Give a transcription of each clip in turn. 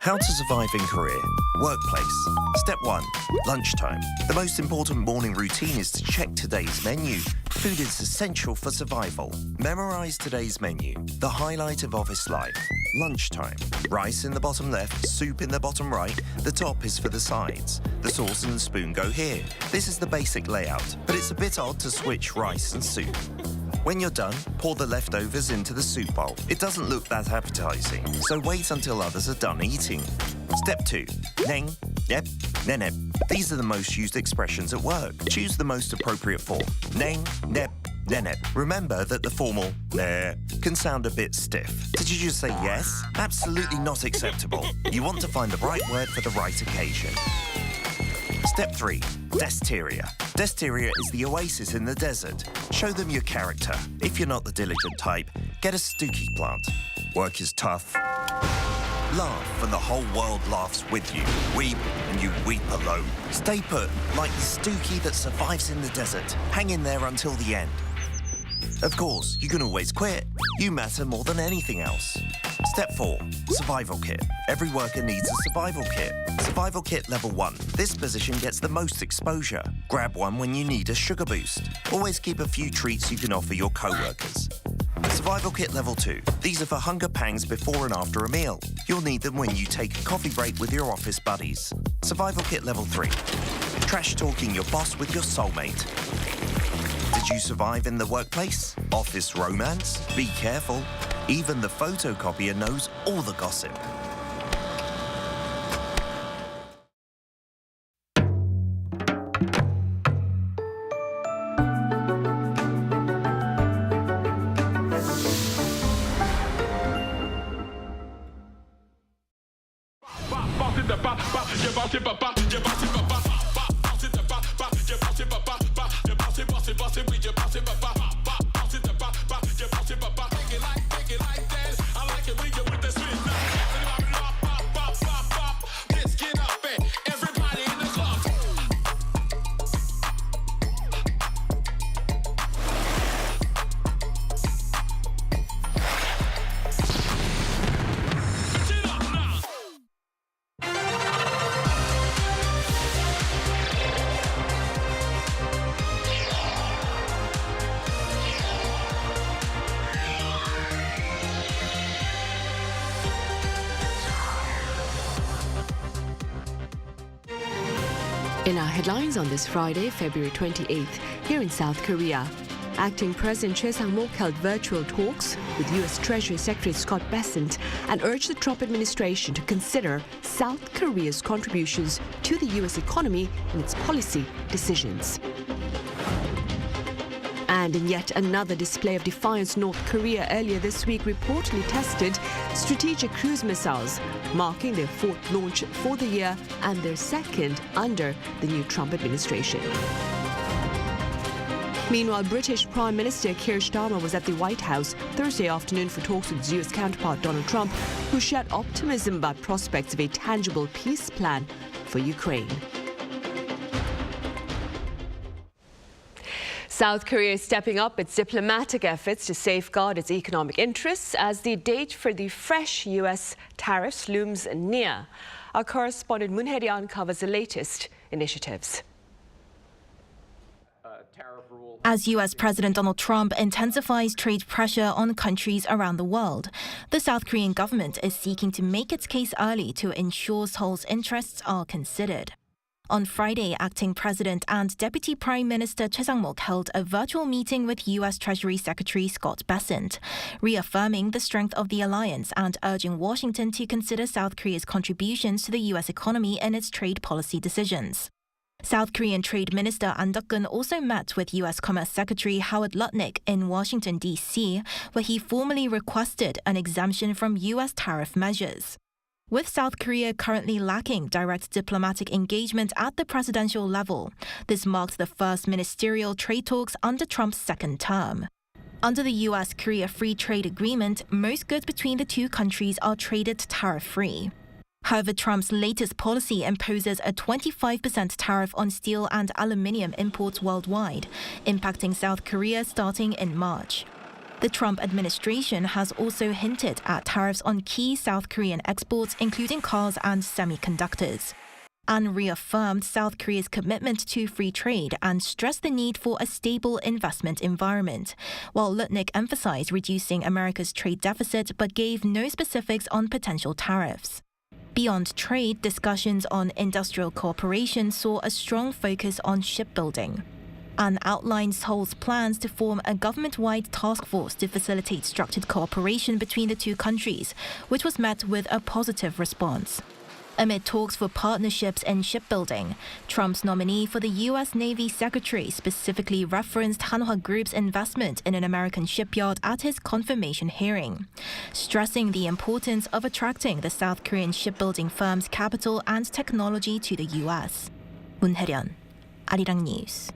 How to survive in Korea. Workplace. Step 1. Lunchtime. The most important morning routine is to check today's menu. Food is essential for survival. Memorize today's menu. The highlight of office life. Lunchtime. Rice in the bottom left, soup in the bottom right. The top is for the sides. The sauce and the spoon go here. This is the basic layout, but it's a bit odd to switch rice and soup. When you're done, pour the leftovers into the soup bowl. It doesn't look that appetizing, so wait until others are done eating. Step 2. Neng, nep, nenep. These are the most used expressions at work. Choose the most appropriate form. Neng, nep, nenep. Remember that the formal ne can sound a bit stiff. Did you just say yes? Absolutely not acceptable. You want to find the right word for the right occasion. Step 3. Desteria. Desteria is the oasis in the desert. Show them your character. If you're not the diligent type, get a stooky plant. Work is tough. Laugh and the whole world laughs with you. Weep and you weep alone. Stay put, like the stooky that survives in the desert. Hang in there until the end. Of course, you can always quit. You matter more than anything else. Step 4. Survival kit. Every worker needs a survival kit. Survival kit level 1. This position gets the most exposure. Grab one when you need a sugar boost. Always keep a few treats you can offer your co-workers. Survival kit level 2. These are for hunger pangs before and after a meal. You'll need them when you take a coffee break with your office buddies. Survival kit level 3. Trash talking your boss with your soulmate. Did you survive in the workplace? Office romance? Be careful. Even the photocopier knows all the gossip. In our headlines on this Friday, February 28th, here in South Korea, Acting President Choi Sang-mok held virtual talks with U.S. Treasury Secretary Scott Bessent and urged the Trump administration to consider South Korea's contributions to the U.S. economy in its policy decisions. And in yet another display of defiance, North Korea earlier this week reportedly tested strategic cruise missiles, marking their fourth launch for the year and their second under the new Trump administration. Meanwhile, British Prime Minister Keir Starmer was at the White House Thursday afternoon for talks with his U.S. counterpart Donald Trump, who shared optimism about prospects of a tangible peace plan for Ukraine. South Korea is stepping up its diplomatic efforts to safeguard its economic interests as the date for the fresh U.S. tariffs looms near. Our correspondent Moon Hae-ryun covers the latest initiatives. As U.S. President Donald Trump intensifies trade pressure on countries around the world, the South Korean government is seeking to make its case early to ensure Seoul's interests are considered. On Friday, Acting President and Deputy Prime Minister Choi Sang-mok held a virtual meeting with U.S. Treasury Secretary Scott Bessent, reaffirming the strength of the alliance and urging Washington to consider South Korea's contributions to the U.S. economy in its trade policy decisions. South Korean Trade Minister An Duk-gun also met with U.S. Commerce Secretary Howard Lutnick in Washington, D.C., where he formally requested an exemption from U.S. tariff measures. With South Korea currently lacking direct diplomatic engagement at the presidential level, this marked the first ministerial trade talks under Trump's second term. Under the U.S.-Korea Free Trade Agreement, most goods between the two countries are traded tariff-free. However, Trump's latest policy imposes a 25% tariff on steel and aluminium imports worldwide, impacting South Korea starting in March. The Trump administration has also hinted at tariffs on key South Korean exports, including cars and semiconductors, and reaffirmed South Korea's commitment to free trade and stressed the need for a stable investment environment, while Lutnick emphasized reducing America's trade deficit but gave no specifics on potential tariffs. Beyond trade, discussions on industrial cooperation saw a strong focus on shipbuilding and outlined Seoul's plans to form a government-wide task force to facilitate structured cooperation between the two countries, which was met with a positive response. Amid talks for partnerships in shipbuilding, Trump's nominee for the U.S. Navy Secretary specifically referenced Hanwha Group's investment in an American shipyard at his confirmation hearing, stressing the importance of attracting the South Korean shipbuilding firm's capital and technology to the U.S. 문혜련, Arirang News.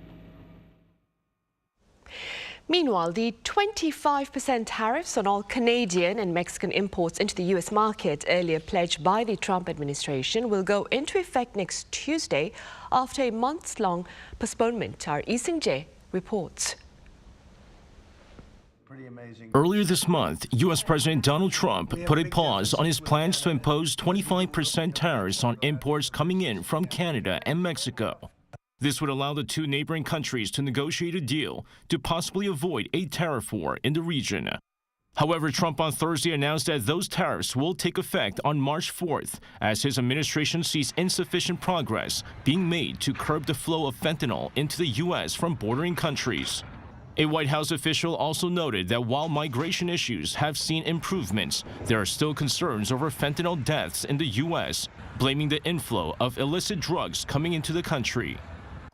Meanwhile, the 25% tariffs on all Canadian and Mexican imports into the U.S. market, earlier pledged by the Trump administration, will go into effect next Tuesday after a months-long postponement. Our Lee Seung-jae reports. Earlier this month, U.S. President Donald Trump put a pause on his plans to impose 25% tariffs on imports coming in from Canada and Mexico. This would allow the two neighboring countries to negotiate a deal to possibly avoid a tariff war in the region. However, Trump on Thursday announced that those tariffs will take effect on March 4th as his administration sees insufficient progress being made to curb the flow of fentanyl into the U.S. from bordering countries. A White House official also noted that while migration issues have seen improvements, there are still concerns over fentanyl deaths in the U.S., blaming the inflow of illicit drugs coming into the country.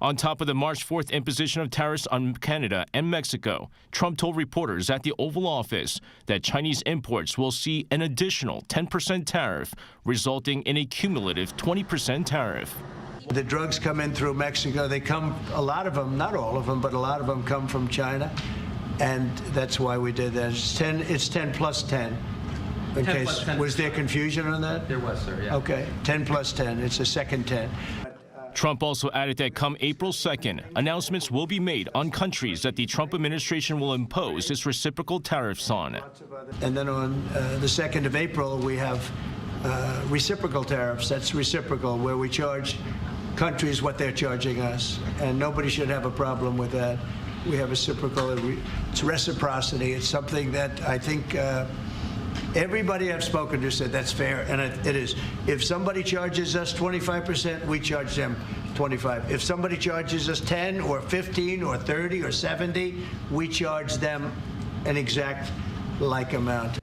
On top of the March 4th imposition of tariffs on Canada and Mexico, Trump told reporters at the Oval Office that Chinese imports will see an additional 10% tariff, resulting in a cumulative 20% tariff. The drugs come in through Mexico. They come, a lot of them, not all of them, but a lot of them come from China. And that's why we did that. It's 10 plus 10. In 10 case, plus 10. Was there confusion on that? There was, sir, yeah. Okay, 10 plus 10. It's a second 10. Trump also added that come April 2nd, announcements will be made on countries that the Trump administration will impose its reciprocal tariffs on. And then on the 2nd of April, we have reciprocal tariffs. That's reciprocal, where we charge countries what they're charging us. And nobody should have a problem with that. We have reciprocal. It's reciprocity. It's something that I think everybody I've spoken to said that's fair, and it is. If somebody charges us 25%, we charge them 25. If somebody charges us 10 or 15 or 30 or 70, we charge them an exact like amount.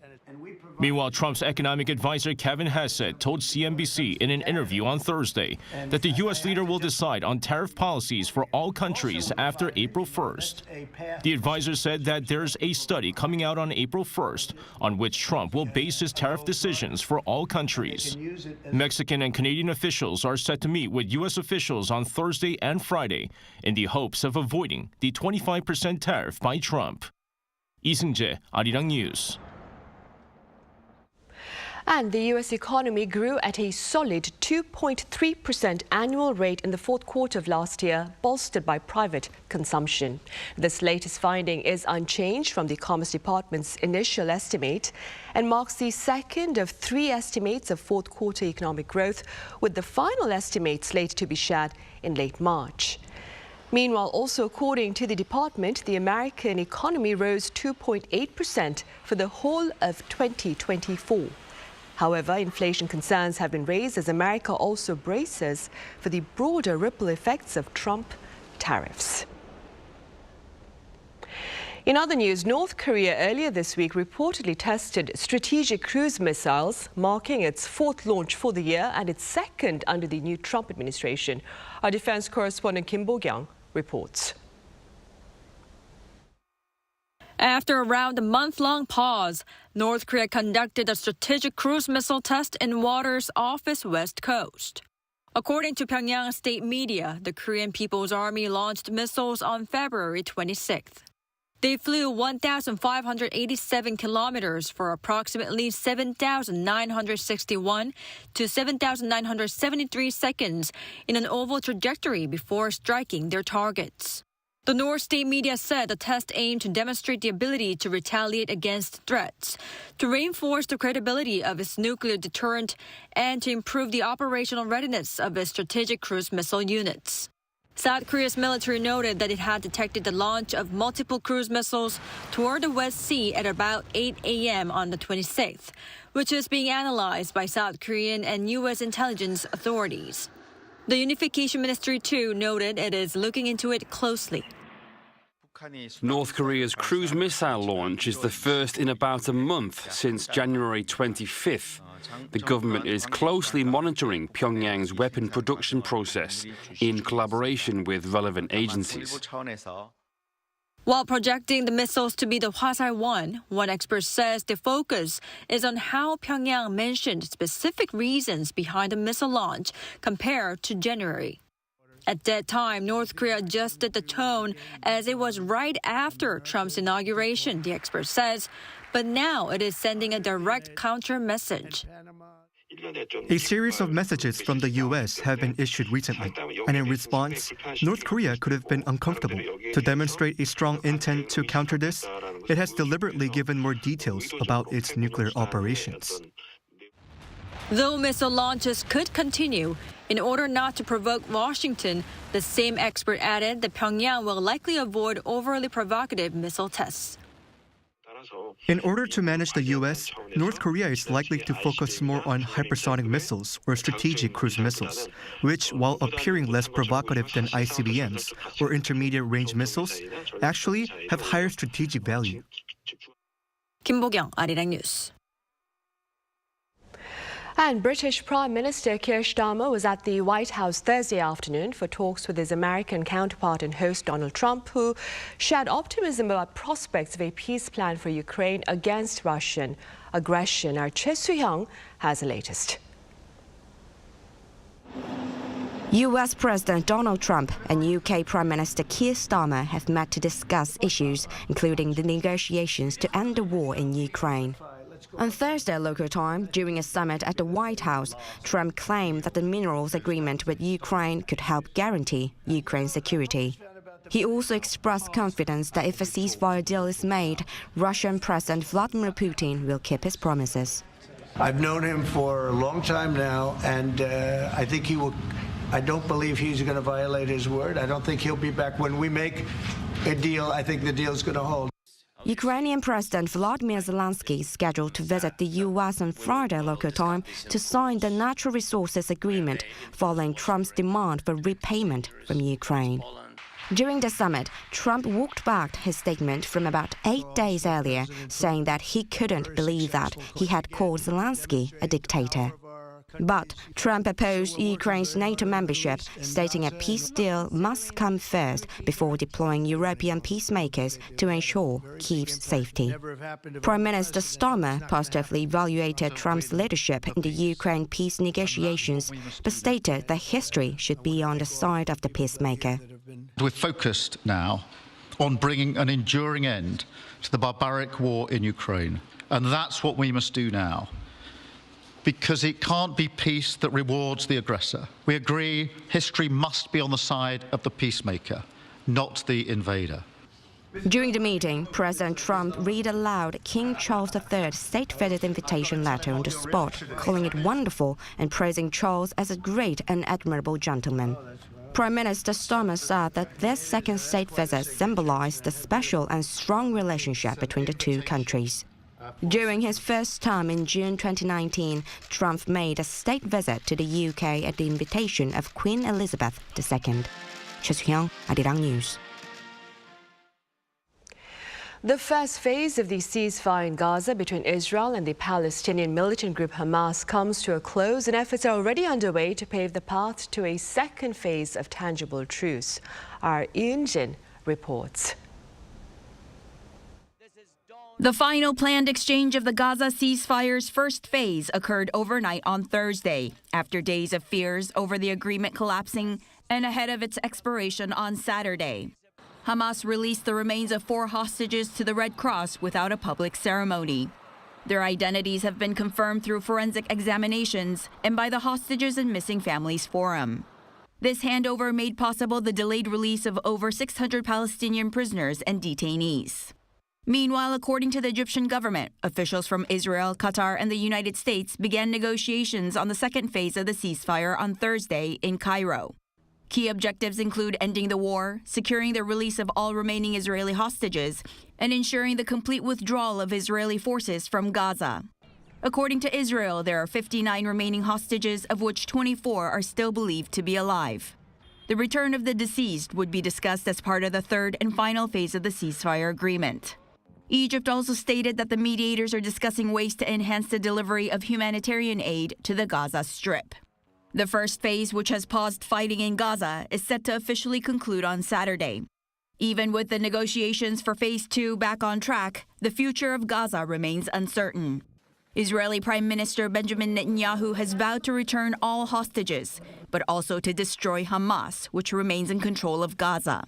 Meanwhile, Trump's economic advisor Kevin Hassett told CNBC in an interview on Thursday that the U.S. leader will decide on tariff policies for all countries after April 1st. The advisor said that there's a study coming out on April 1st on which Trump will base his tariff decisions for all countries. Mexican and Canadian officials are set to meet with U.S. officials on Thursday and Friday in the hopes of avoiding the 25% tariff by Trump. Lee Seung-jae, Arirang News. And the U.S. economy grew at a solid 2.3% annual rate in the fourth quarter of last year, bolstered by private consumption. This latest finding is unchanged from the Commerce Department's initial estimate and marks the second of three estimates of fourth quarter economic growth, with the final estimate slated to be shared in late March. Meanwhile, also according to the department, the American economy rose 2.8% for the whole of 2024. However, inflation concerns have been raised as America also braces for the broader ripple effects of Trump tariffs. In other news, North Korea earlier this week reportedly tested strategic cruise missiles, marking its fourth launch for the year and its second under the new Trump administration. Our defense correspondent Kim Bo-kyung reports. After around a month-long pause, North Korea conducted a strategic cruise missile test in waters off its west coast. According to Pyongyang state media, the Korean People's Army launched missiles on February 26th. They flew 1,587 kilometers for approximately 7,961 to 7,973 seconds in an oval trajectory before striking their targets. The North state media said the test aimed to demonstrate the ability to retaliate against threats, to reinforce the credibility of its nuclear deterrent, and to improve the operational readiness of its strategic cruise missile units. South Korea's military noted that it had detected the launch of multiple cruise missiles toward the West Sea at about 8 a.m. on the 26th, which is being analyzed by South Korean and U.S. intelligence authorities. The Unification Ministry, too, noted it is looking into it closely. North Korea's cruise missile launch is the first in about a month since January 25th. The government is closely monitoring Pyongyang's weapon production process in collaboration with relevant agencies. While projecting the missiles to be the Hwasal-1, one expert says the focus is on how Pyongyang mentioned specific reasons behind the missile launch compared to January. At that time, North Korea adjusted the tone as it was right after Trump's inauguration, the expert says. But now it is sending a direct counter message. A series of messages from the U.S. have been issued recently, and in response, North Korea could have been uncomfortable. To demonstrate a strong intent to counter this, it has deliberately given more details about its nuclear operations. Though missile launches could continue, in order not to provoke Washington, the same expert added that Pyongyang will likely avoid overly provocative missile tests. In order to manage the U.S., North Korea is likely to focus more on hypersonic missiles or strategic cruise missiles, which, while appearing less provocative than ICBMs or intermediate-range missiles, actually have higher strategic value. 김보경, Arirang News. And British Prime Minister Keir Starmer was at the White House Thursday afternoon for talks with his American counterpart and host Donald Trump, who shared optimism about prospects of a peace plan for Ukraine against Russian aggression. Our Choi Soo-hyung has the latest. US President Donald Trump and UK Prime Minister Keir Starmer have met to discuss issues, including the negotiations to end the war in Ukraine. On Thursday local time, during a summit at the White House, Trump claimed that the minerals agreement with Ukraine could help guarantee Ukraine's security. He also expressed confidence that if a ceasefire deal is made, Russian President Vladimir Putin will keep his promises. I've known him for a long time now, and I think he will. I don't believe he's going to violate his word. I don't think he'll be back. When we make a deal, I think the deal's going to hold. Ukrainian President Volodymyr Zelensky is scheduled to visit the U.S. on Friday local time to sign the natural resources agreement following Trump's demand for repayment from Ukraine. During the summit, Trump walked back his statement from about 8 days earlier, saying that he couldn't believe that he had called Zelensky a dictator. But Trump opposed Ukraine's NATO membership, stating a peace deal must come first before deploying European peacemakers to ensure Kyiv's safety. Prime Minister Starmer positively evaluated Trump's leadership in the Ukraine peace negotiations, but stated that history should be on the side of the peacemaker. We're focused now on bringing an enduring end to the barbaric war in Ukraine, and that's what we must do now. Because it can't be peace that rewards the aggressor. We agree history must be on the side of the peacemaker, not the invader. During the meeting, President Trump read aloud King Charles III's state visit invitation letter on the spot, calling it wonderful and praising Charles as a great and admirable gentleman. Prime Minister Starmer said that this second state visit symbolized the special and strong relationship between the two countries. During his first term in June 2019, Trump made a state visit to the UK at the invitation of Queen Elizabeth II. Choi Soo-hyung, Arirang News. The first phase of the ceasefire in Gaza between Israel and the Palestinian militant group Hamas comes to a close, and efforts are already underway to pave the path to a second phase of tangible truce. Our Eun-jin reports. The final planned exchange of the Gaza ceasefire's first phase occurred overnight on Thursday, after days of fears over the agreement collapsing and ahead of its expiration on Saturday. Hamas released the remains of 4 hostages to the Red Cross without a public ceremony. Their identities have been confirmed through forensic examinations and by the Hostages and Missing Families Forum. This handover made possible the delayed release of over 600 Palestinian prisoners and detainees. Meanwhile, according to the Egyptian government, officials from Israel, Qatar, and the United States began negotiations on the second phase of the ceasefire on Thursday in Cairo. Key objectives include ending the war, securing the release of all remaining Israeli hostages, and ensuring the complete withdrawal of Israeli forces from Gaza. According to Israel, there are 59 remaining hostages, of which 24 are still believed to be alive. The return of the deceased would be discussed as part of the third and final phase of the ceasefire agreement. Egypt also stated that the mediators are discussing ways to enhance the delivery of humanitarian aid to the Gaza Strip. The first phase, which has paused fighting in Gaza, is set to officially conclude on Saturday. Even with the negotiations for Phase 2 back on track, the future of Gaza remains uncertain. Israeli Prime Minister Benjamin Netanyahu has vowed to return all hostages, but also to destroy Hamas, which remains in control of Gaza.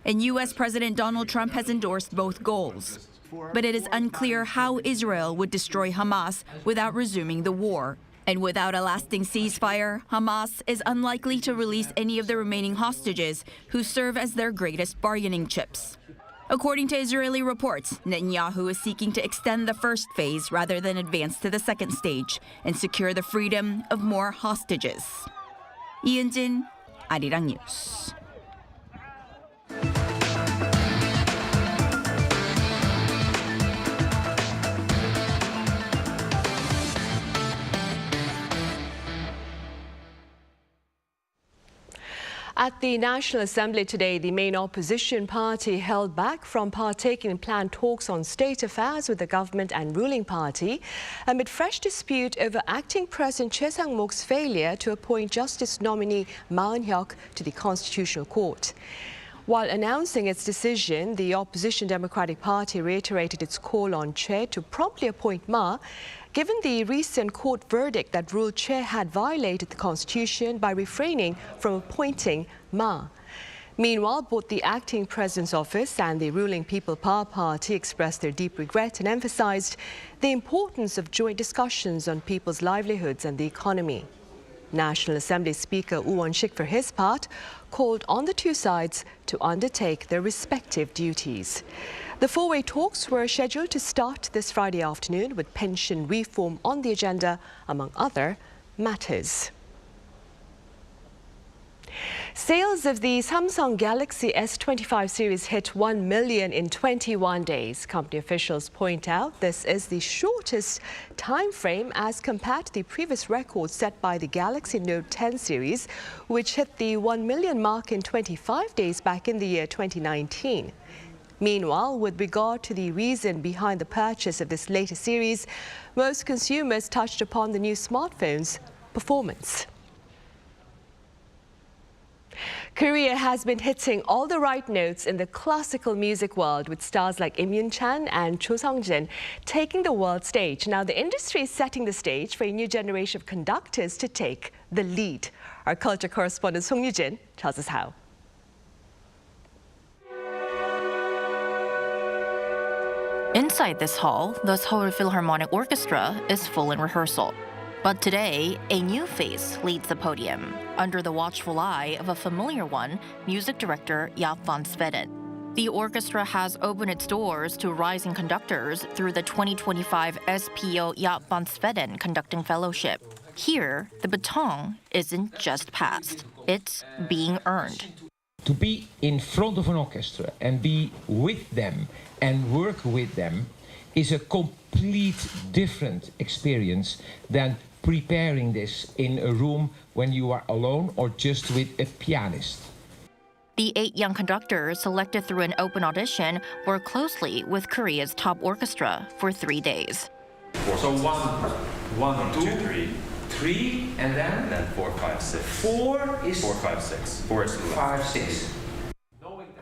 And U.S. President Donald Trump has endorsed both goals. But it is unclear how Israel would destroy Hamas without resuming the war. And without a lasting ceasefire, Hamas is unlikely to release any of the remaining hostages who serve as their greatest bargaining chips. According to Israeli reports, Netanyahu is seeking to extend the first phase rather than advance to the second stage and secure the freedom of more hostages. 이은진, Arirang News. At the National Assembly today, the main opposition party held back from partaking in planned talks on state affairs with the government and ruling party amid fresh dispute over acting President Choi Sang-mok's failure to appoint Justice nominee Ma Eun-hyuk to the Constitutional Court. While announcing its decision, the opposition Democratic Party reiterated its call on Choi to promptly appoint Ma, given the recent court verdict that ruled Choi had violated the Constitution by refraining from appointing Ma. Meanwhile, both the acting president's office and the ruling People Power Party expressed their deep regret and emphasized the importance of joint discussions on people's livelihoods and the economy. National Assembly Speaker Woo Won-sik, for his part, called on the two sides to undertake their respective duties. The four-way talks were scheduled to start this Friday afternoon with pension reform on the agenda, among other matters. Sales of the Samsung Galaxy S25 series hit 1 million in 21 days. Company officials point out this is the shortest time frame as compared to the previous record set by the Galaxy Note 10 series, which hit the 1 million mark in 25 days back in the year 2019. Meanwhile, with regard to the reason behind the purchase of this later series, most consumers touched upon the new smartphone's performance. Korea has been hitting all the right notes in the classical music world, with stars like Im Yoon-chan and Cho Sung-jin taking the world stage. Now, the industry is setting the stage for a new generation of conductors to take the lead. Our culture correspondent Song Yoo-jin tells us how. Inside this hall, the Seoul Philharmonic Orchestra is full in rehearsal. But today, a new face leads the podium, under the watchful eye of a familiar one, music director Jaap van Zweden. The orchestra has opened its doors to rising conductors through the 2025 SPO Jaap van Zweden Conducting Fellowship. Here, the baton isn't just passed, it's being earned. To be in front of an orchestra and be with them and work with them is a complete different experience than preparing this in a room when you are alone or just with a pianist. The 8 young conductors selected through an open audition work closely with Korea's top orchestra for 3 days. So one, two, three, and then 4, 5, 6. 4 is 4, 5, 6. 4 is 5, 6.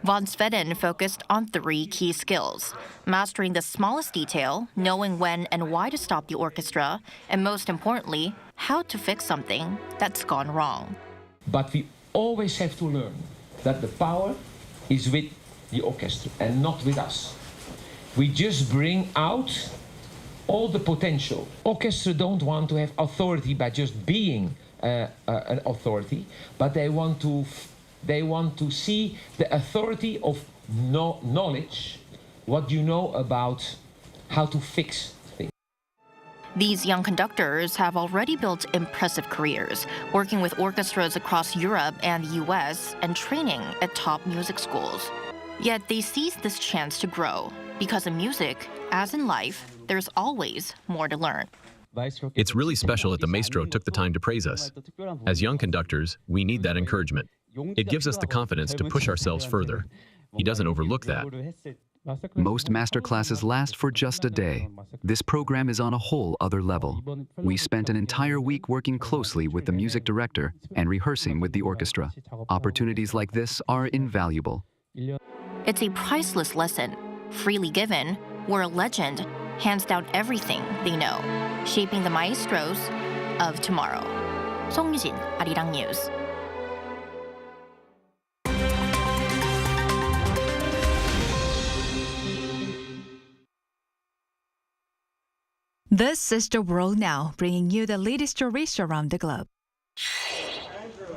Van Zweden focused on 3 key skills: mastering the smallest detail, knowing when and why to stop the orchestra, and most importantly, how to fix something that's gone wrong. But we always have to learn that the power is with the orchestra and not with us. We just bring out all the potential. Orchestra don't want to have authority by just being an authority, but they want to see the authority of knowledge, what you know about how to fix things. These young conductors have already built impressive careers, working with orchestras across Europe and the US and training at top music schools. Yet they seize this chance to grow, because in music, as in life, there's always more to learn. It's really special that the maestro took the time to praise us. As young conductors, we need that encouragement. It gives us the confidence to push ourselves further. He doesn't overlook that. Most master classes last for just a day. This program is on a whole other level. We spent an entire week working closely with the music director and rehearsing with the orchestra. Opportunities like this are invaluable. It's a priceless lesson, freely given, where a legend hands down everything they know, shaping the maestros of tomorrow. 송유진, Arirang News. This is The World Now, bringing you the latest stories around the globe.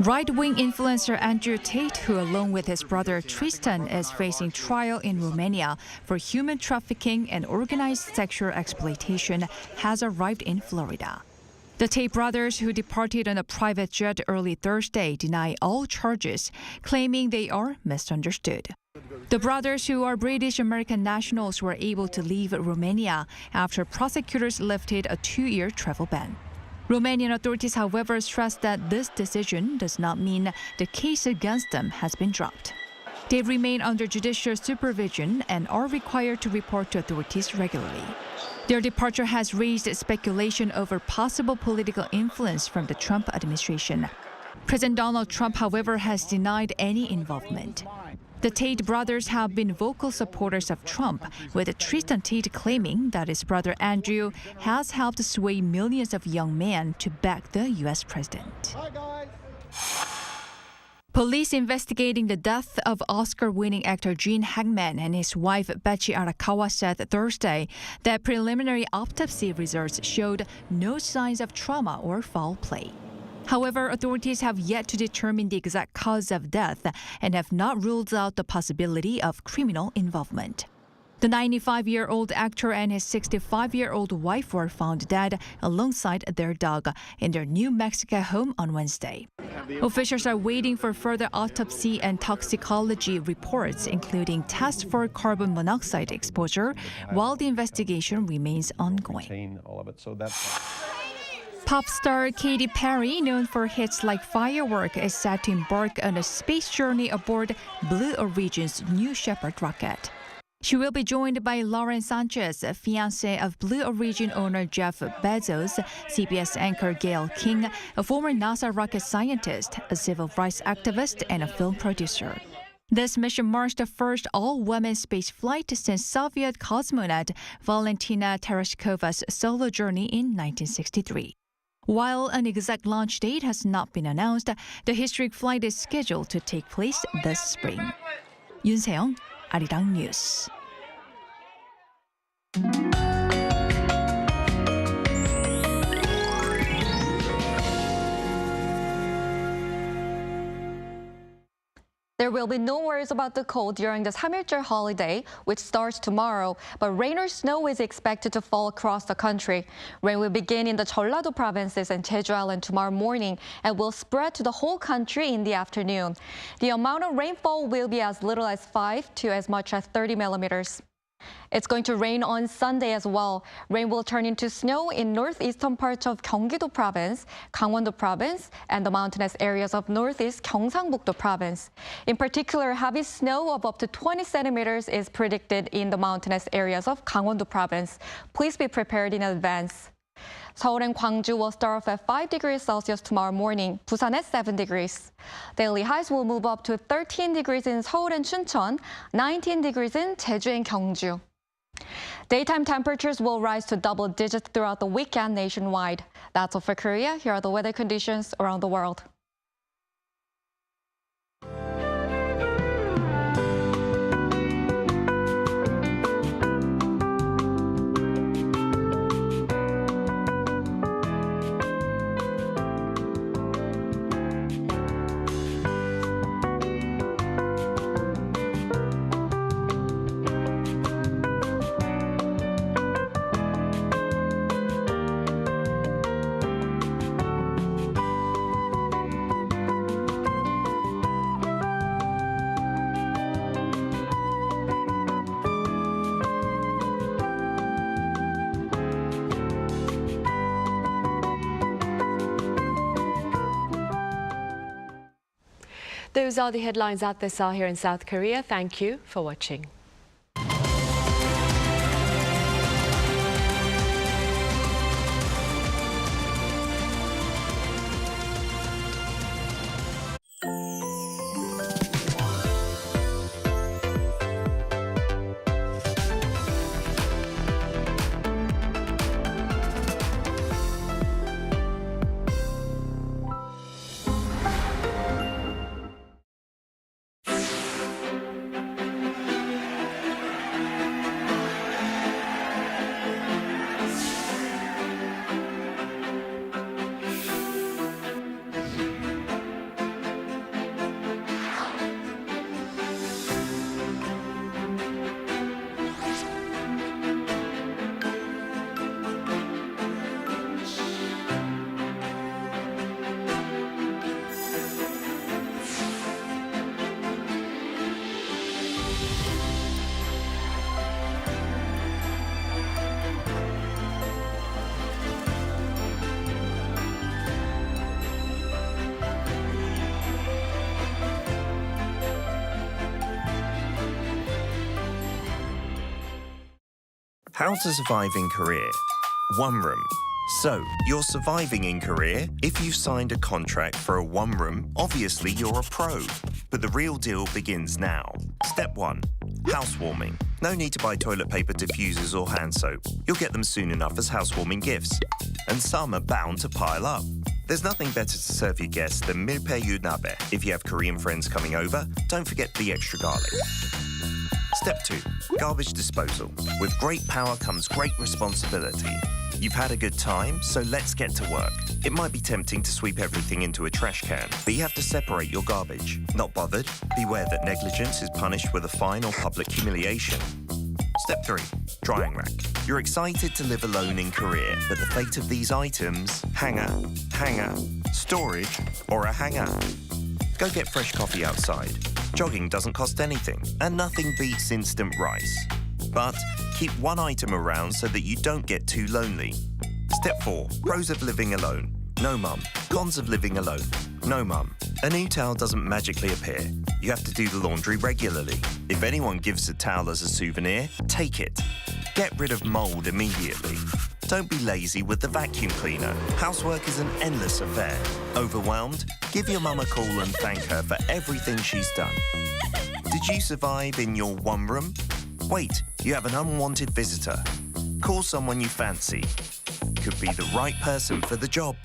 Right-wing influencer Andrew Tate, who along with his brother Tristan is facing trial in Romania for human trafficking and organized sexual exploitation, has arrived in Florida. The Tate brothers, who departed on a private jet early Thursday, deny all charges, claiming they are misunderstood. The brothers, who are British-American nationals, were able to leave Romania after prosecutors lifted a 2-year travel ban. Romanian authorities, however, stressed that this decision does not mean the case against them has been dropped. They remain under judicial supervision and are required to report to authorities regularly. Their departure has raised speculation over possible political influence from the Trump administration. President Donald Trump, however, has denied any involvement. The Tate brothers have been vocal supporters of Trump, with Tristan Tate claiming that his brother Andrew has helped sway millions of young men to back the U.S. president. Police investigating the death of Oscar-winning actor Gene Hackman and his wife Betsy Arakawa said Thursday that preliminary autopsy results showed no signs of trauma or foul play. However, authorities have yet to determine the exact cause of death and have not ruled out the possibility of criminal involvement. The 95-year-old actor and his 65-year-old wife were found dead alongside their dog in their New Mexico home on Wednesday. Officials are waiting for further autopsy and toxicology reports, including tests for carbon monoxide exposure, while the investigation remains ongoing. Pop star Katy Perry, known for hits like Firework, is set to embark on a space journey aboard Blue Origin's New Shepard rocket. She will be joined by Lauren Sanchez, fiancé of Blue Origin owner Jeff Bezos, CBS anchor Gayle King, a former NASA rocket scientist, a civil rights activist, and a film producer. This mission marks the first all-women space flight since Soviet cosmonaut Valentina Tereshkova's solo journey in 1963. While an exact launch date has not been announced, the historic flight is scheduled to take place this spring. Yoon Se-young, Arirang News. There will be no worries about the cold during the Samiljeol holiday, which starts tomorrow, but rain or snow is expected to fall across the country. Rain will begin in the Jeollado provinces and Jeju Island tomorrow morning and will spread to the whole country in the afternoon. The amount of rainfall will be as little as 5 to as much as 30 millimeters. It's going to rain on Sunday as well. Rain will turn into snow in northeastern parts of Gyeonggi-do Province, Gangwon-do Province, and the mountainous areas of northeast Gyeongsang-buk-do Province. In particular, heavy snow of up to 20 centimeters is predicted in the mountainous areas of Gangwon-do Province. Please be prepared in advance. Seoul and Gwangju will start off at 5 degrees Celsius tomorrow morning, Busan at 7 degrees. Daily highs will move up to 13 degrees in Seoul and Chuncheon, 19 degrees in Jeju and Gyeongju. Daytime temperatures will rise to double digits throughout the weekend nationwide. That's all for Korea. Here are the weather conditions around the world. Those are the headlines at this hour here in South Korea. Thank you for watching. How to survive in Korea. One room. So, you're surviving in Korea if you've signed a contract for a one room. Obviously, you're a pro. But the real deal begins now. Step 1. Housewarming. No need to buy toilet paper, diffusers or hand soap. You'll get them soon enough as housewarming gifts. And some are bound to pile up. There's nothing better to serve your guests than milpaeyu nabe. If you have Korean friends coming over, don't forget the extra garlic. Step 2. Garbage disposal. With great power comes great responsibility. You've had a good time, so let's get to work. It might be tempting to sweep everything into a trash can, but you have to separate your garbage. Not bothered? Beware that negligence is punished with a fine or public humiliation. Step 3. Drying rack. You're excited to live alone in Korea, but the fate of these items, hanger, storage, or a hanger. Go get fresh coffee outside. Jogging doesn't cost anything, and nothing beats instant rice. But keep one item around so that you don't get too lonely. Step 4. Pros of living alone. No mum. Cons of living alone. No mum. A new towel doesn't magically appear. You have to do the laundry regularly. If anyone gives a towel as a souvenir, take it. Get rid of mold immediately. Don't be lazy with the vacuum cleaner. Housework is an endless affair. Overwhelmed? Give your mum a call and thank her for everything she's done. Did you survive in your one room? Wait, you have an unwanted visitor. Call someone you fancy. Could be the right person for the job.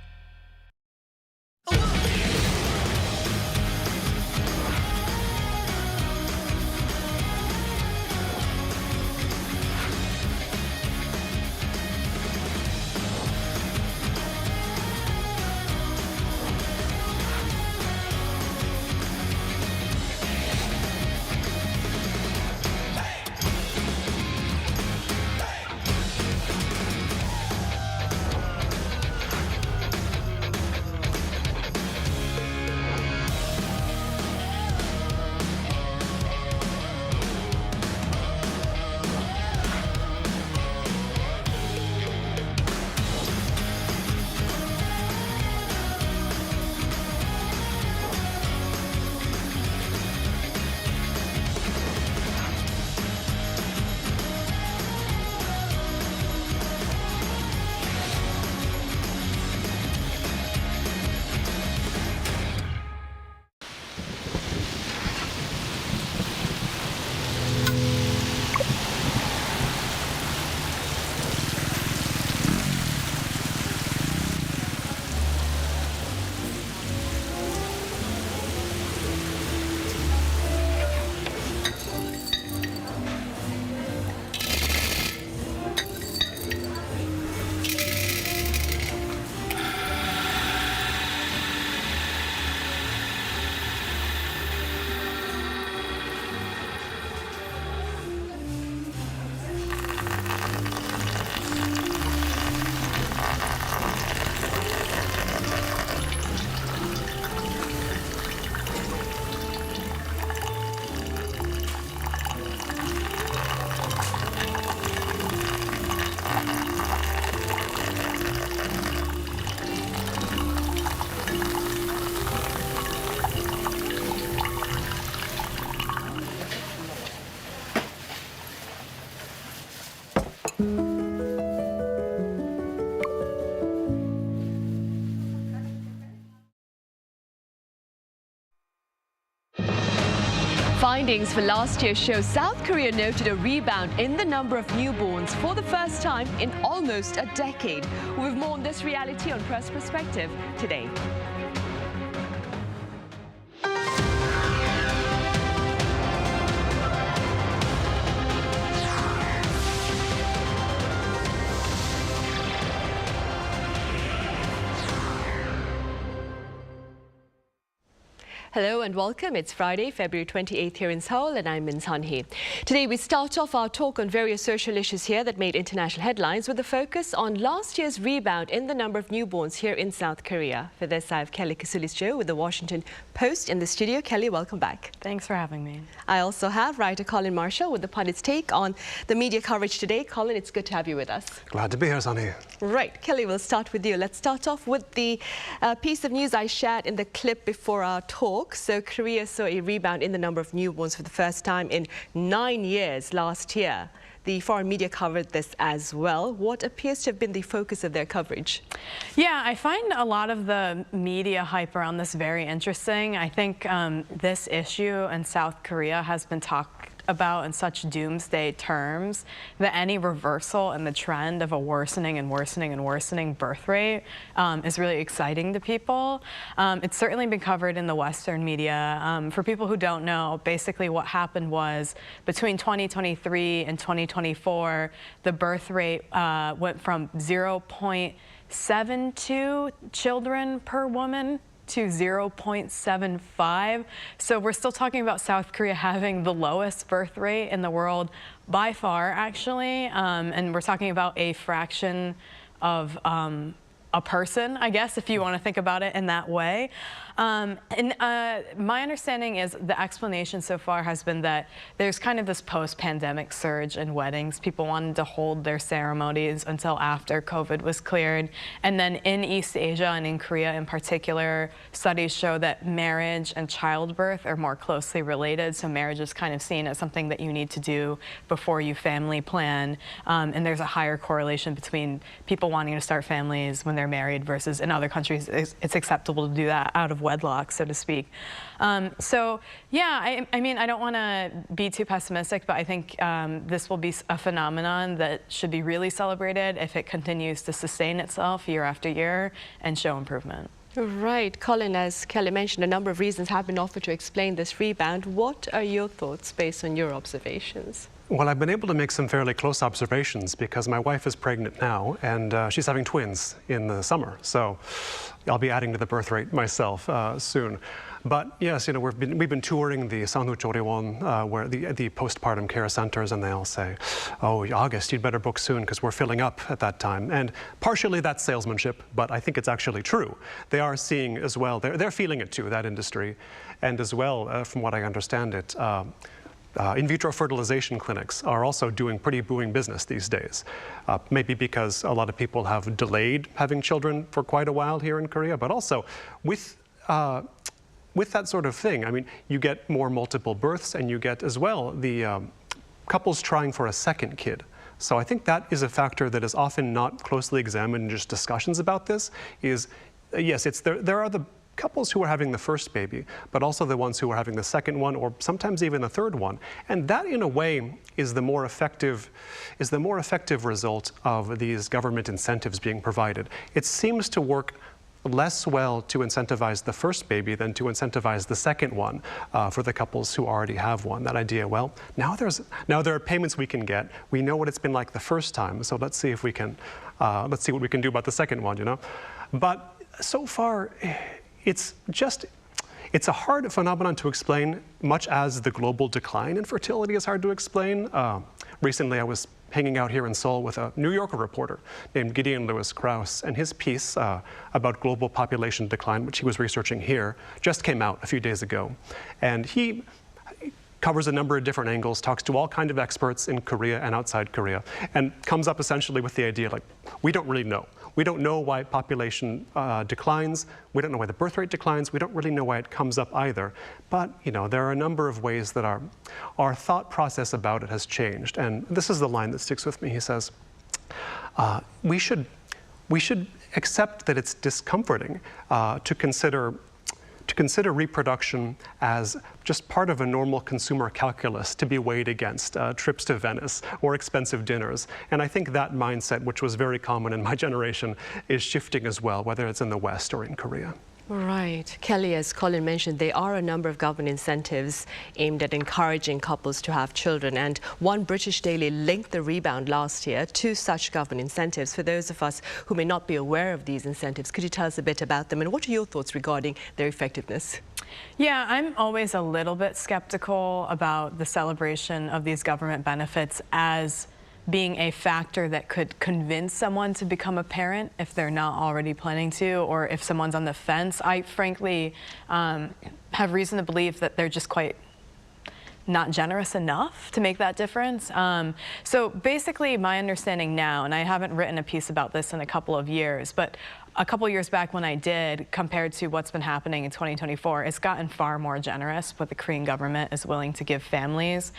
Findings for last year show South Korea noted a rebound in the number of newborns for the first time in almost a decade. We've more on this reality on Press Perspective today. Hello and welcome. It's Friday, February 28th here in Seoul, and I'm Min Sun-hee. Today we start off our talk on various social issues here that made international headlines with a focus on last year's rebound in the number of newborns here in South Korea. For this, I have Kelly Kasulis-Jo with the Washington Post in the studio. Kelly, welcome back. Thanks for having me. I also have writer Colin Marshall with the pundit's take on the media coverage today. Colin, it's good to have you with us. Glad to be here, Sunny. Right, Kelly, we'll start with you. Let's start off with the piece of news I shared in the clip before our talk. So Korea saw a rebound in the number of newborns for the first time in 9 years last year. The foreign media covered this as well. What appears to have been the focus of their coverage? Yeah, I find a lot of the media hype around this very interesting. I think this issue in South Korea has been talked about in such doomsday terms that any reversal in the trend of a worsening and worsening and worsening birth rate is really exciting to people. It's certainly been covered in the Western media. For people who don't know, basically what happened was between 2023 and 2024, the birth rate went from 0.72 children per woman to 0.75. So we're still talking about South Korea having the lowest birth rate in the world by far, actually. And we're talking about a fraction of a person, I guess, if you want to think about it in that way. My understanding is the explanation so far has been that there's kind of this post-pandemic surge in weddings. People wanted to hold their ceremonies until after COVID was cleared. And then in East Asia and in Korea in particular, studies show that marriage and childbirth are more closely related. So marriage is kind of seen as something that you need to do before you family plan. And there's a higher correlation between people wanting to start families when they're married versus in other countries it's acceptable to do that out of wedlock, so to speak. So yeah, I mean, I don't want to be too pessimistic, but I think this will be a phenomenon that should be really celebrated if it continues to sustain itself year after year and show improvement. Right, Colin, as Kelly mentioned, a number of reasons have been offered to explain this rebound. What are your thoughts based on your observations? Well, I've been able to make some fairly close observations because my wife is pregnant now and she's having twins in the summer. So I'll be adding to the birth rate myself soon. But yes, you know, we've been touring the Sanhujorewon, where the postpartum care centers, and they all say, "Oh, August, you'd better book soon because we're filling up at that time." And partially that's salesmanship, but I think it's actually true. They are seeing as well. They're feeling it too, that industry, and as well, from what I understand it. In vitro fertilization clinics are also doing pretty booming business these days. Maybe because a lot of people have delayed having children for quite a while here in Korea, but also with that sort of thing, I mean, you get more multiple births and you get as well the couples trying for a second kid. So I think that is a factor that is often not closely examined in just discussions about this is, yes, there are the couples who are having the first baby, but also the ones who are having the second one or sometimes even the third one. And that in a way is the more effective result of these government incentives being provided. It seems to work less well to incentivize the first baby than to incentivize the second one for the couples who already have one. That idea, well, now there are payments we can get. We know what it's been like the first time, so let's see if we can, let's see what we can do about the second one, you know? But so far, it's a hard phenomenon to explain, much as the global decline in fertility is hard to explain. Recently, I was hanging out here in Seoul with a New Yorker reporter named Gideon Lewis Krauss, and his piece about global population decline, which he was researching here, just came out a few days ago. And he covers a number of different angles, talks to all kinds of experts in Korea and outside Korea, and comes up essentially with the idea, like, we don't really know. We don't know why population declines. We don't know why the birth rate declines. We don't really know why it comes up either. But, you know, there are a number of ways that our thought process about it has changed. And this is the line that sticks with me. He says, we should accept that it's discomforting to consider to consider reproduction as just part of a normal consumer calculus to be weighed against trips to Venice or expensive dinners. And I think that mindset, which was very common in my generation, is shifting as well, whether it's in the West or in Korea. Right. Kelly, as Colin mentioned, there are a number of government incentives aimed at encouraging couples to have children. And one British daily linked the rebound last year to such government incentives. For those of us who may not be aware of these incentives, could you tell us a bit about them and what are your thoughts regarding their effectiveness? Yeah, I'm always a little bit skeptical about the celebration of these government benefits as being a factor that could convince someone to become a parent if they're not already planning to, or if someone's on the fence. I frankly have reason to believe that they're just quite not generous enough to make that difference. So basically my understanding now, and I haven't written a piece about this in a couple of years, but a couple years back when I did, compared to what's been happening in 2024, it's gotten far more generous what the Korean government is willing to give families.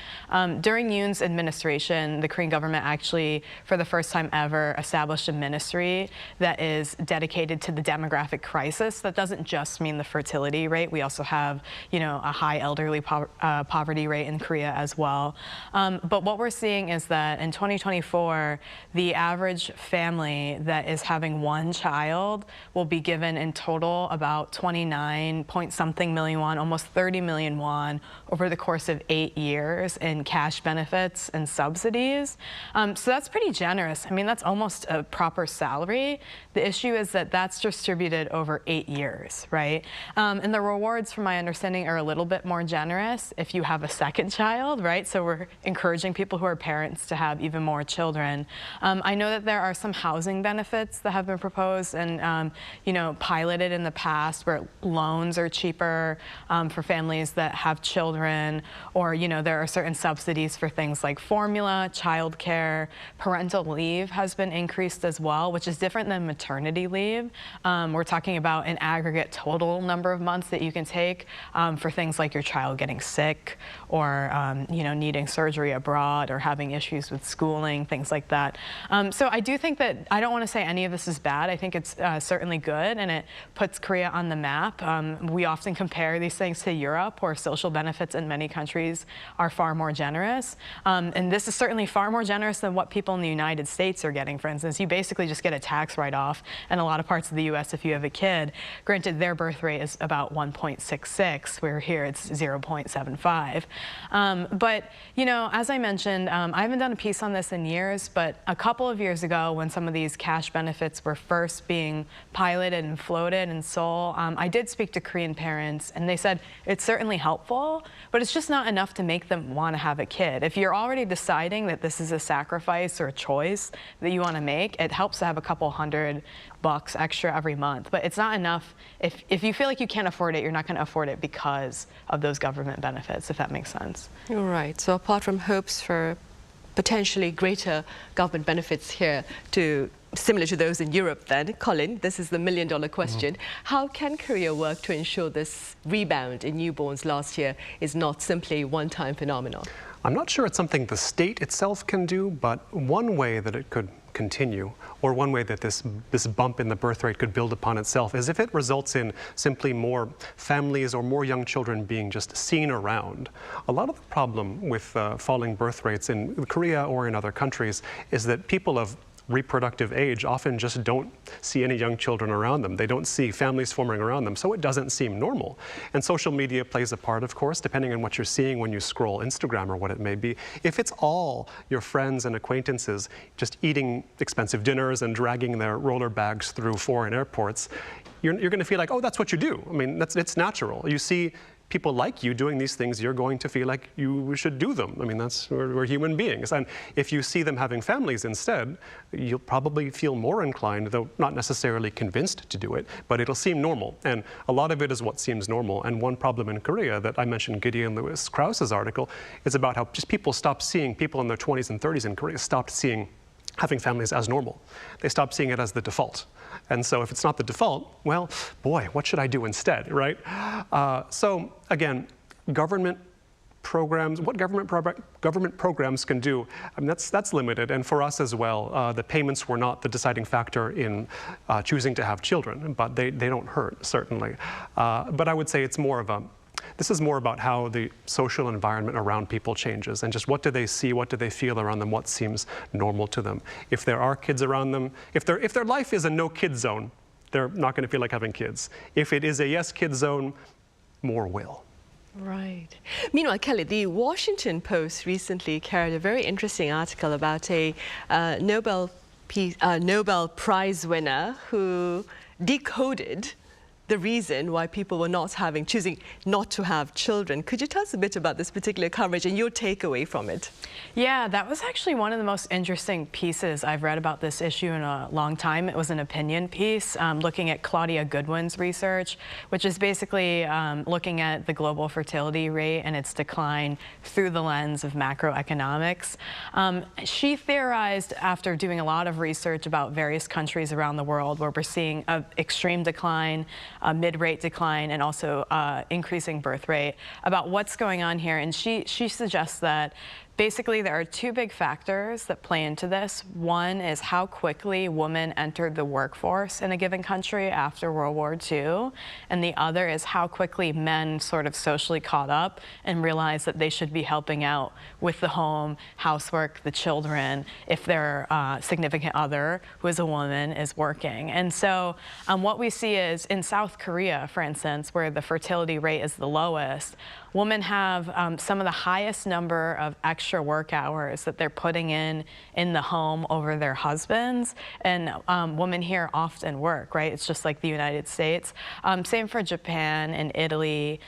During Yoon's administration, the Korean government actually, for the first time ever, established a ministry that is dedicated to the demographic crisis. That doesn't just mean the fertility rate. We also have, you know, a high elderly poverty rate in Korea as well. But what we're seeing is that in 2024, the average family that is having one child will be given in total about 29-point-something million won, almost 30 million won over the course of 8 years in cash benefits and subsidies. So that's pretty generous. I mean, that's almost a proper salary. The issue is that that's distributed over 8 years, right? And the rewards, from my understanding, are a little bit more generous if you have a second child, right? So we're encouraging people who are parents to have even more children. I know that there are some housing benefits that have been proposed and you know, piloted in the past where loans are cheaper for families that have children, or, you know, there are certain subsidies for things like formula, childcare. Parental leave has been increased as well, which is different than maternity leave. We're talking about an aggregate total number of months that you can take for things like your child getting sick or, you know, needing surgery abroad or having issues with schooling, things like that. So I do think that, I don't want to say any of this is bad. I think it's certainly good, and it puts Korea on the map. We often compare these things to Europe, where social benefits in many countries are far more generous. And this is certainly far more generous than what people in the United States are getting. For instance, you basically just get a tax write-off in a lot of parts of the U.S. if you have a kid. Granted, their birth rate is about 1.66, where here it's 0.75. But, you know, as I mentioned, I haven't done a piece on this in years, but a couple of years ago, when some of these cash benefits were first being piloted and floated in Seoul, I did speak to Korean parents, and they said it's certainly helpful, but it's just not enough to make them want to have a kid. If you're already deciding that this is a sacrifice or a choice that you want to make, it helps to have a couple $100 extra every month. But it's not enough. If you feel like you can't afford it, you're not going to afford it because of those government benefits, if that makes sense. Right. So apart from hopes for potentially greater government benefits here similar to those in Europe then, Colin, this is the million-dollar question. How can Korea work to ensure this rebound in newborns last year is not simply a one-time phenomenon? I'm not sure it's something the state itself can do, but one way that it could continue, or one way that this bump in the birth rate could build upon itself, is if it results in simply more families or more young children being just seen around. A lot of the problem with falling birth rates in Korea or in other countries is that people of reproductive age often just don't see any young children around them. They don't see families forming around them, so it doesn't seem normal. And social media plays a part, of course, depending on what you're seeing when you scroll Instagram or what it may be. If it's all your friends and acquaintances just eating expensive dinners and dragging their roller bags through foreign airports, you're going to feel like, oh, that's what you do. I mean, it's natural. You see people like you doing these things, you're going to feel like you should do them. I mean, we're human beings. And if you see them having families instead, you'll probably feel more inclined, though not necessarily convinced to do it, but it'll seem normal. And a lot of it is what seems normal. And one problem in Korea that I mentioned, Gideon Lewis Krause's article, is about how just people in their 20s and 30s in Korea stopped seeing having families as normal. They stopped seeing it as the default. And so if it's not the default, well, boy, what should I do instead, right? So again, government programs, what government programs can do, I mean, that's limited. And for us as well, the payments were not the deciding factor in choosing to have children, but they don't hurt, certainly. But I would say it's more of a, this is more about how the social environment around people changes and just what do they see, what do they feel around them, what seems normal to them. If there are kids around them, if their life is a no-kid zone, they're not going to feel like having kids. If it is a yes-kid zone, more will. Right. Meanwhile, Kelly, the Washington Post recently carried a very interesting article about a Nobel Prize winner who decoded the reason why people were choosing not to have children. Could you tell us a bit about this particular coverage and your takeaway from it? Yeah, that was actually one of the most interesting pieces I've read about this issue in a long time. It was an opinion piece looking at Claudia Goodwin's research, which is basically looking at the global fertility rate and its decline through the lens of macroeconomics. She theorized, after doing a lot of research about various countries around the world where we're seeing an extreme decline, a mid-rate decline, and also increasing birth rate, about what's going on here. And she suggests that basically there are two big factors that play into this. One is how quickly women entered the workforce in a given country after World War II, and the other is how quickly men sort of socially caught up and realized that they should be helping out with the home, housework, the children, if their significant other, who is a woman, is working. And so what we see is in South Korea, for instance, where the fertility rate is the lowest, women have some of the highest number of extra work hours that they're putting in the home over their husbands. And women here often work, right? It's just like the United States. Same for Japan and Italy,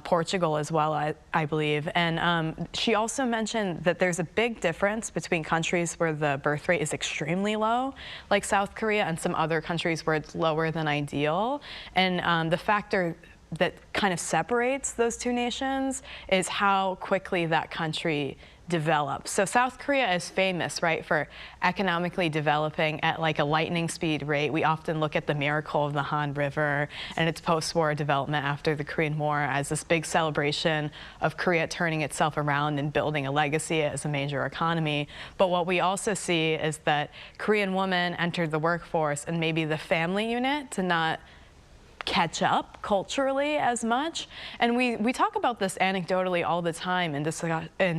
Portugal as well, I believe. And she also mentioned that there's a big difference between countries where the birth rate is extremely low, like South Korea, and some other countries where it's lower than ideal. And the factor that kind of separates those two nations is how quickly that country develops. So South Korea is famous, right, for economically developing at like a lightning speed rate. We often look at the miracle of the Han River and its post-war development after the Korean War as this big celebration of Korea turning itself around and building a legacy as a major economy. But what we also see is that Korean women entered the workforce and maybe the family unit did not catch up culturally as much. And we talk about this anecdotally all the time in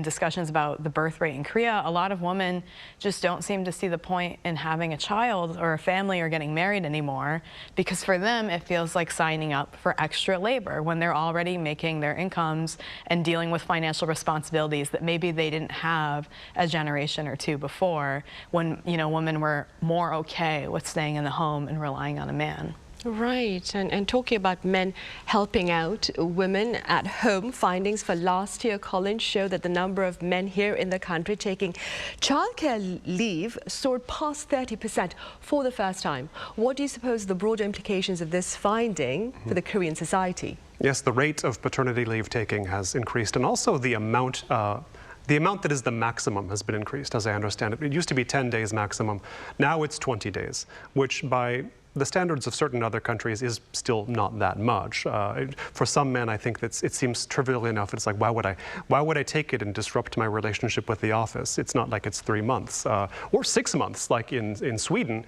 discussions about the birth rate in Korea. A lot of women just don't seem to see the point in having a child or a family or getting married anymore, because for them it feels like signing up for extra labor when they're already making their incomes and dealing with financial responsibilities that maybe they didn't have a generation or two before, when, you know, women were more okay with staying in the home and relying on a man. Right, and talking about men helping out women at home, findings for last year, Colin, show that the number of men here in the country taking childcare leave soared past 30% for the first time. What do you suppose the broader implications of this finding for the Korean society? Yes, the rate of paternity leave taking has increased, and also the amount that is the maximum has been increased, as I understand it. It used to be 10 days maximum. Now it's 20 days, which by the standards of certain other countries is still not that much. For some men, I think it seems trivial enough. It's like, why would I take it and disrupt my relationship with the office? It's not like it's 3 months or 6 months like in Sweden.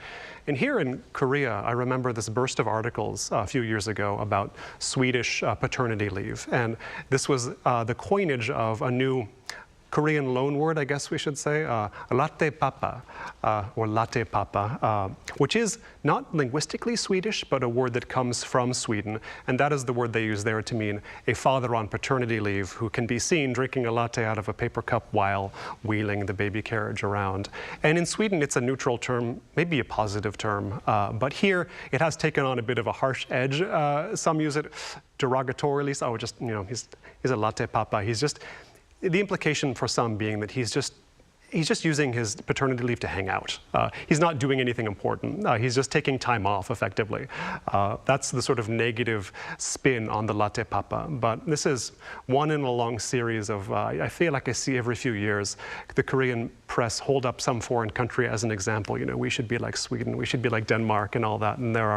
And here in Korea, I remember this burst of articles a few years ago about Swedish paternity leave. And this was the coinage of a new Korean loan word, I guess we should say, latte papa, or latte papa, which is not linguistically Swedish, but a word that comes from Sweden. And that is the word they use there to mean a father on paternity leave who can be seen drinking a latte out of a paper cup while wheeling the baby carriage around. And in Sweden, it's a neutral term, maybe a positive term. But here, it has taken on a bit of a harsh edge. Some use it derogatorily. So, just, you know, he's a latte papa. He's just... The implication for some being that he's just using his paternity leave to hang out. He's not doing anything important. He's just taking time off, effectively. That's the sort of negative spin on the latte papa. But this is one in a long series of, I feel like I see every few years, the Korean press hold up some foreign country as an example. You know, we should be like Sweden, we should be like Denmark and all that. And there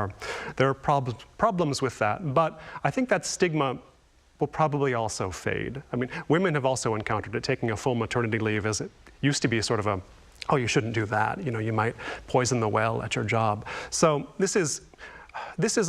are problems with that. But I think that stigma will probably also fade. I mean, women have also encountered it. Taking a full maternity leave as it used to be sort of a, oh, you shouldn't do that. You know, you might poison the well at your job. So this is,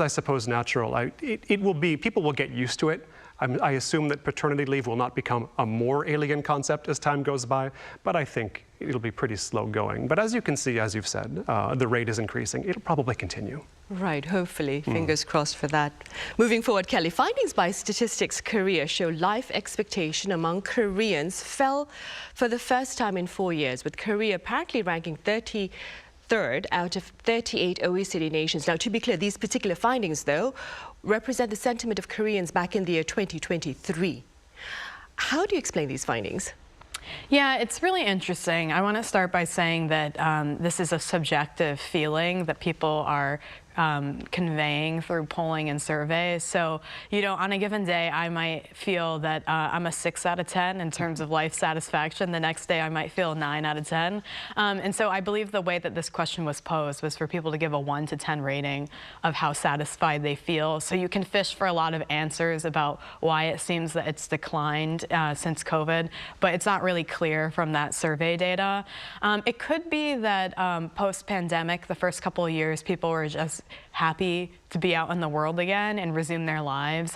I suppose, natural. It will be, people will get used to it. I assume that paternity leave will not become a more alien concept as time goes by, but I think it'll be pretty slow going. But as you can see, as you've said, the rate is increasing. It'll probably continue. Right, hopefully. Fingers crossed for that. Moving forward, Kelly, findings by Statistics Korea show life expectation among Koreans fell for the first time in 4 years, with Korea apparently ranking 33rd out of 38 OECD nations. Now, to be clear, these particular findings, though, represent the sentiment of Koreans back in the year 2023. How do you explain these findings? Yeah, it's really interesting. I want to start by saying that this is a subjective feeling that people are conveying through polling and surveys. So, you know, on a given day, I might feel that I'm a 6 out of 10 in terms of life satisfaction. The next day, I might feel 9 out of 10. And so I believe the way that this question was posed was for people to give a 1 to 10 rating of how satisfied they feel. So you can fish for a lot of answers about why it seems that it's declined since COVID, but it's not really clear from that survey data. It could be that post-pandemic, the first couple of years, people were just happy to be out in the world again and resume their lives.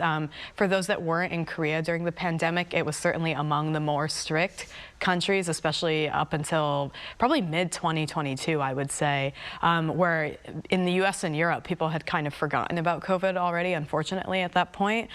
For those that weren't in Korea during the pandemic, it was certainly among the more strict countries, especially up until probably mid-2022, I would say, where in the US and Europe, people had kind of forgotten about COVID already, unfortunately, at that point.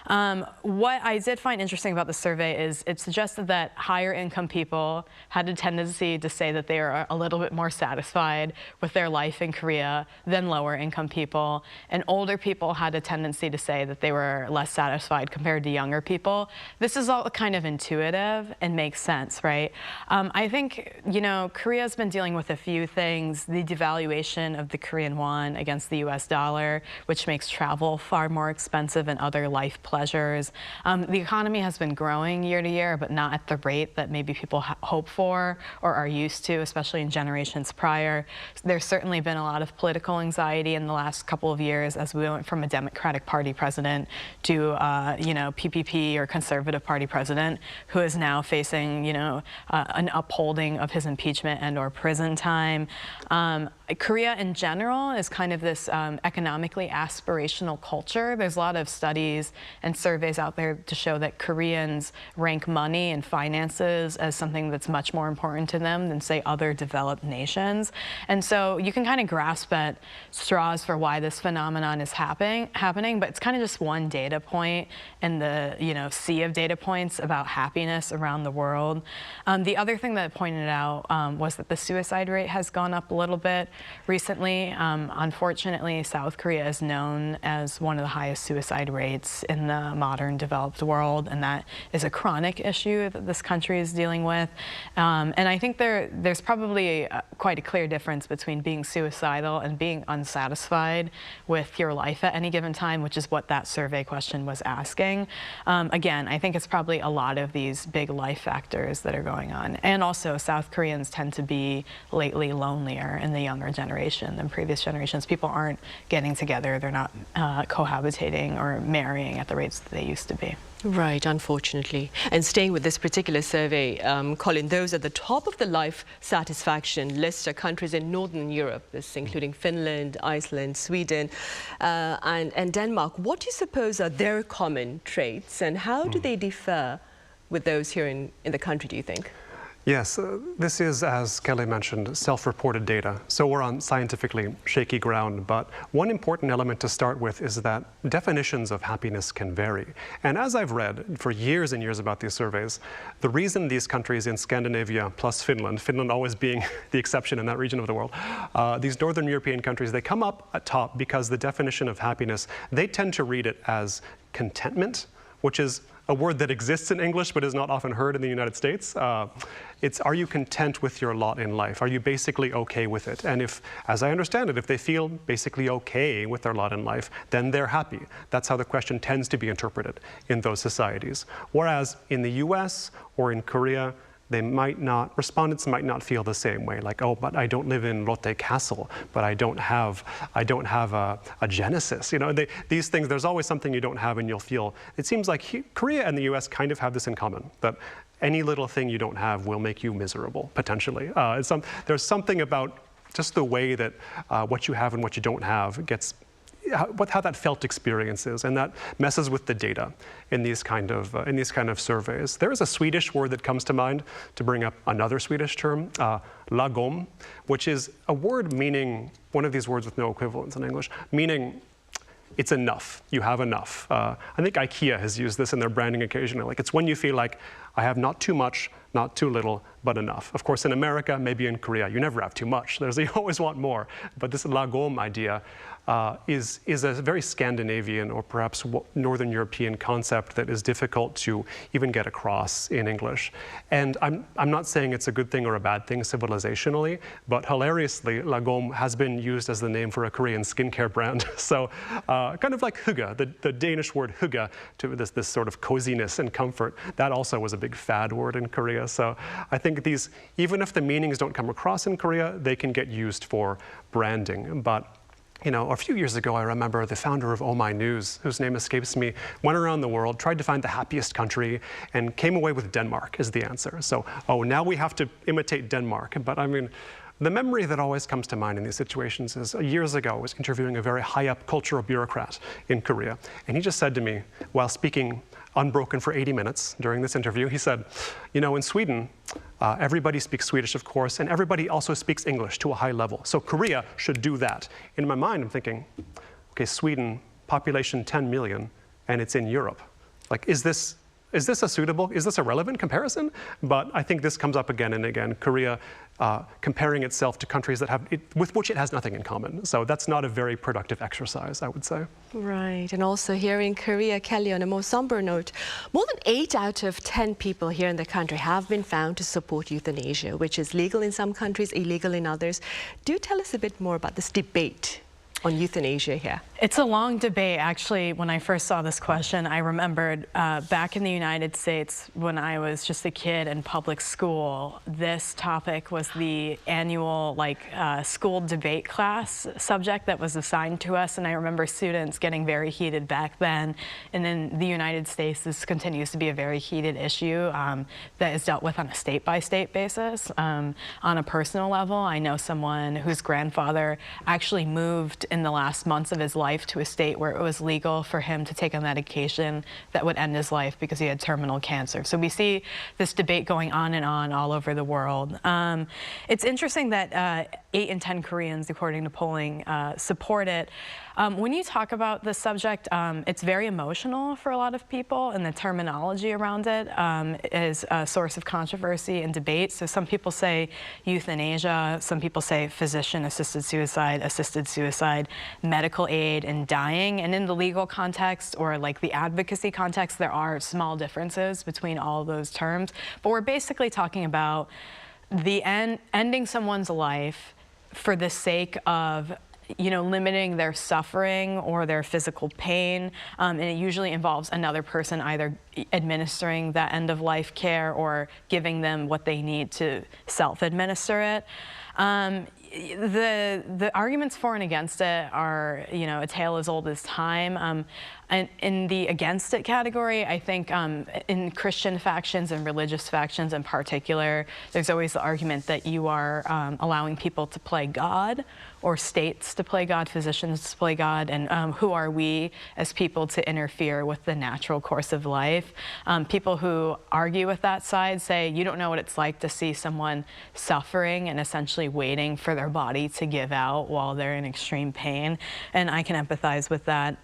What I did find interesting about the survey is it suggested that higher income people had a tendency to say that they are a little bit more satisfied with their life in Korea than lower income people. And older people had a tendency to say that they were less satisfied compared to younger people. This is all kind of intuitive and makes sense, right? I think, you know, Korea's been dealing with a few things. The devaluation of the Korean won against the US dollar, which makes travel far more expensive and other life pleasures. The economy has been growing year to year, but not at the rate that maybe people hope for or are used to, especially in generations prior. There's certainly been a lot of political anxiety in the last couple of years as we went from a Democratic Party president to, you know, PPP or Conservative Party president, who is now facing, you know, an upholding of his impeachment and or prison time. Korea in general is kind of this economically aspirational culture. There's a lot of studies and surveys out there to show that Koreans rank money and finances as something that's much more important to them than, say, other developed nations. And so you can kind of grasp at straws for why this phenomenon is happening, but it's kind of just one data point in the, you know, sea of data points about happiness around the world. The other thing that I pointed out was that the suicide rate has gone up a little bit recently. Unfortunately, South Korea is known as one of the highest suicide rates in the modern developed world, and that is a chronic issue that this country is dealing with. And I think there's probably quite a clear difference between being suicidal and being unsatisfied with your life at any given time, which is what that survey question was asking. Again, I think it's probably a lot of these big life factors that are going on. And also, South Koreans tend to be lately lonelier in the younger generation than previous generations. People aren't getting together. They're not cohabitating or marrying at the rates that they used to be. Right, unfortunately. And staying with this particular survey, Colin, those at the top of the life satisfaction list are countries in Northern Europe, this including Finland, Iceland, Sweden, and Denmark. What do you suppose are their common traits, and how do they differ with those here in the country, do you think? Yes, this is, as Kelly mentioned, self-reported data. So we're on scientifically shaky ground, but one important element to start with is that definitions of happiness can vary. And as I've read for years and years about these surveys, the reason these countries in Scandinavia plus Finland always being the exception in that region of the world, these Northern European countries, they come up at top because the definition of happiness, they tend to read it as contentment, which is a word that exists in English but is not often heard in the United States. It's, are you content with your lot in life? Are you basically okay with it? And if, as I understand it, if they feel basically okay with their lot in life, then they're happy. That's how the question tends to be interpreted in those societies. Whereas in the US or in Korea, respondents might not feel the same way, like, oh, but I don't live in Lotte Castle, but I don't have a Genesis. You know, these things, there's always something you don't have and you'll feel. It seems like Korea and the US kind of have this in common, that any little thing you don't have will make you miserable, potentially. There's something about just the way that what you have and what you don't have gets, how that felt experience is, and that messes with the data in these kind of surveys. There is a Swedish word that comes to mind to bring up another Swedish term, lagom, which is a word meaning, one of these words with no equivalence in English, meaning it's enough, you have enough. I think IKEA has used this in their branding occasionally. Like, it's when you feel like, I have not too much, not too little, but enough. Of course, in America, maybe in Korea, you never have too much. You always want more. But this lagom idea is a very Scandinavian or perhaps Northern European concept that is difficult to even get across in English. And I'm not saying it's a good thing or a bad thing civilizationally, but hilariously, lagom has been used as the name for a Korean skincare brand. So kind of like hygge, the Danish word hygge, to this sort of coziness and comfort, that also was a big fad word in Korea. So I think these, even if the meanings don't come across in Korea, they can get used for branding. But you know, a few years ago, I remember the founder of Oh My News, whose name escapes me, went around the world, tried to find the happiest country, and came away with Denmark as the answer. So, oh, now we have to imitate Denmark. But I mean, the memory that always comes to mind in these situations is years ago, I was interviewing a very high-up cultural bureaucrat in Korea, and he just said to me, while speaking unbroken for 80 minutes during this interview, he said, you know, in Sweden, everybody speaks Swedish, of course, and everybody also speaks English to a high level. So Korea should do that. In my mind, I'm thinking, okay, Sweden, population 10 million, and it's in Europe. Like, is this a relevant comparison? But I think this comes up again and again. Korea comparing itself to countries that with which it has nothing in common. So that's not a very productive exercise, I would say. Right, and also here in Korea, Kelly, on a more somber note, more than 8 out of 10 people here in the country have been found to support euthanasia, which is legal in some countries, illegal in others. Do tell us a bit more about this debate on euthanasia here. It's a long debate. Actually, when I first saw this question, I remembered back in the United States when I was just a kid in public school, this topic was the annual school debate class subject that was assigned to us. And I remember students getting very heated back then. And in the United States, this continues to be a very heated issue that is dealt with on a state-by-state basis. On a personal level, I know someone whose grandfather actually moved in the last months of his life to a state where it was legal for him to take a medication that would end his life because he had terminal cancer. So we see this debate going on and on all over the world. It's interesting that 8 in 10 Koreans, according to polling, support it. When you talk about the subject, it's very emotional for a lot of people, and the terminology around it is a source of controversy and debate. So some people say euthanasia, some people say physician-assisted suicide, medical aid, and dying. And in the legal context or like the advocacy context, there are small differences between all of those terms. But we're basically talking about the ending someone's life for the sake of limiting their suffering or their physical pain, and it usually involves another person either administering that end-of-life care or giving them what they need to self-administer it. The arguments for and against it are, a tale as old as time. And in the against it category, I think in Christian factions and religious factions in particular, there's always the argument that you are allowing people to play God, or states to play God, physicians to play God, and who are we as people to interfere with the natural course of life? People who argue with that side say, you don't know what it's like to see someone suffering and essentially waiting for their body to give out while they're in extreme pain, and I can empathize with that.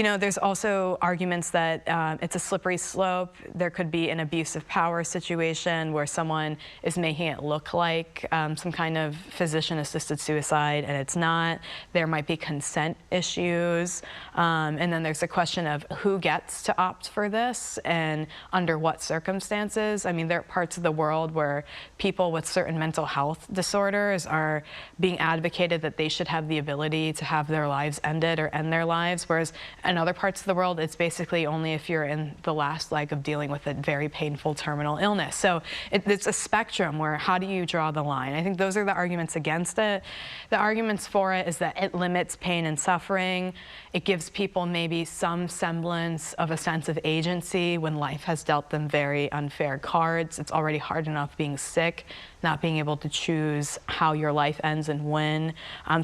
There's also arguments that it's a slippery slope. There could be an abuse of power situation where someone is making it look like some kind of physician-assisted suicide, and it's not. There might be consent issues. And then there's a question of who gets to opt for this and under what circumstances. I mean, there are parts of the world where people with certain mental health disorders are being advocated that they should have the ability to have their lives ended or end their lives, whereas in In other parts of the world, it's basically only if you're in the last leg of dealing with a very painful terminal illness. So it's a spectrum where how do you draw the line? I think those are the arguments against it. The arguments for it is that it limits pain and suffering. It gives people maybe some semblance of a sense of agency when life has dealt them very unfair cards. It's already hard enough being sick, not being able to choose how your life ends and when.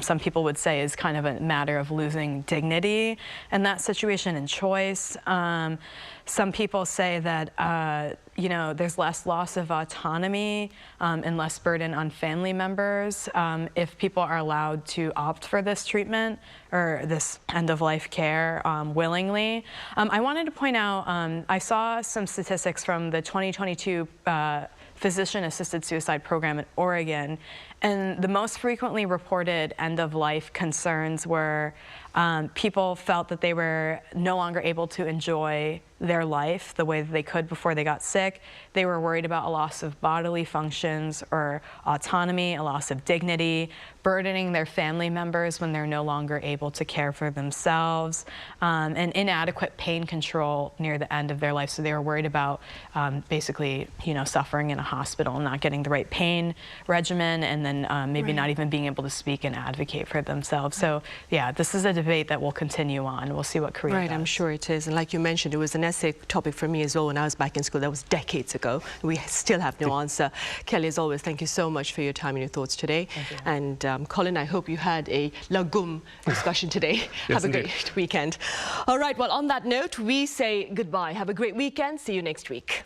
Some people would say is kind of a matter of losing dignity in that situation and choice. Some people say that, you know, there's less loss of autonomy and less burden on family members if people are allowed to opt for this treatment or this end-of-life care willingly. I wanted to point out, I saw some statistics from the 2022 physician-assisted suicide program in Oregon, and the most frequently reported end-of-life concerns were people felt that they were no longer able to enjoy their life the way that they could before they got sick. They were worried about a loss of bodily functions or autonomy, a loss of dignity, burdening their family members when they're no longer able to care for themselves, and inadequate pain control near the end of their life. So they were worried about basically, you know, suffering in a hospital, not getting the right pain regimen, and then maybe not even being able to speak and advocate for themselves. So yeah, this is a debate that will continue on. We'll see what Korea does. I'm sure it is. And like you mentioned, it was an essay topic for me as well when I was back in school. That was decades ago. We still have no answer. Kelly, as always, thank you so much for your time and your thoughts today. And Colin, I hope you had a lagum discussion today. Have a great weekend. All right, well, on that note, we say goodbye. Have a great weekend. See you next week.